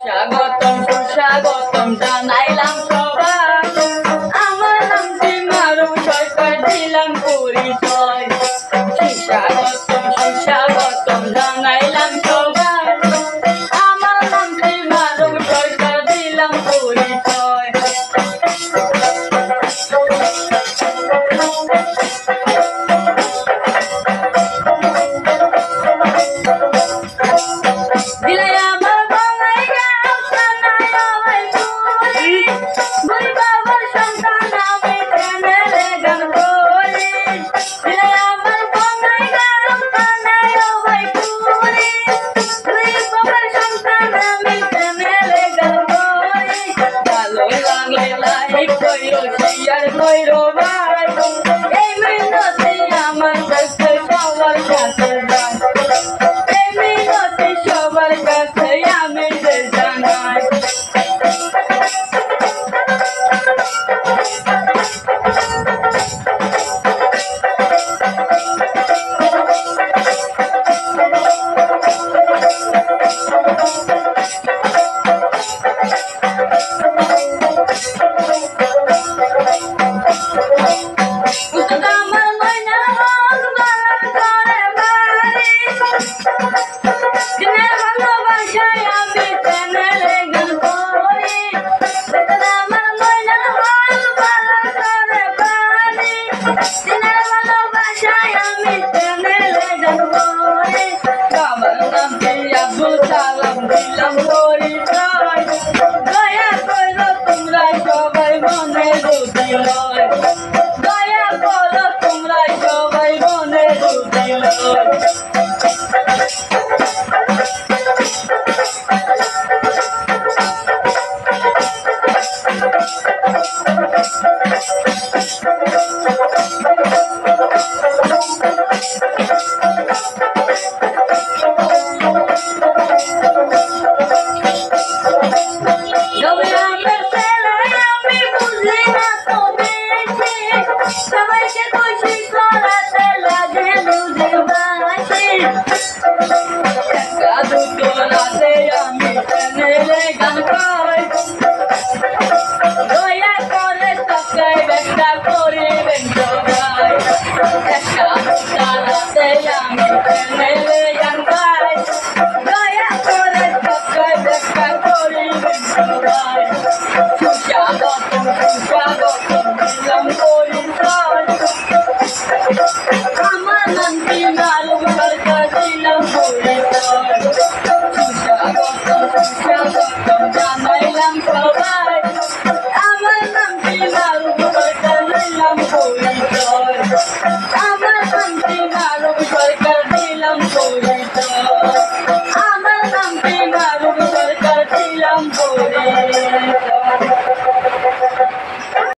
স্বাগতম সুস্বাগতম জানাইলাম সবাই, আমার নামটি মারুফ সরকার, দিলাম পরিচয়। সুস্বাগতম সুস্বাগতম জানাইলাম সবাই, আমার নামটি মারুফ সরকার, দিলাম পরিচয়। শেয়ার কইরো ভাই, এই মিনতি আমার কাছে সবার কাছে যায়, এই মিনতি সবার কাছে আমি জানাই। দিলাম পরিচয়, দয়া করো তোমরা সবাই মনে যদি লয়, দয়া করো তোমরা সবাই মনে যদি লয়। দয়া করে সাবস্ক্রাইব একটা করিবেন সবাই, একটা তারাতে আমি চ্যানেলে গান গাই, দয়া করে সাবস্ক্রাইব একটা করিবেন সবাই। সুস্বাগতম সুস্বাগতম দিলাম পরিচয়, আমার নামটি মারুফ সরকার, দিলাম পরিচয়। সুস্বাগতম সুস্বাগতম জানাইলাম সবাই, আমার নামটি মারুফ সরকার, দিলাম পরিচয়, আমার নামটি মারুফ সরকার, দিলাম পরিচয়, আমার নামটি মারুফ সরকার, দিলাম পরিচয়।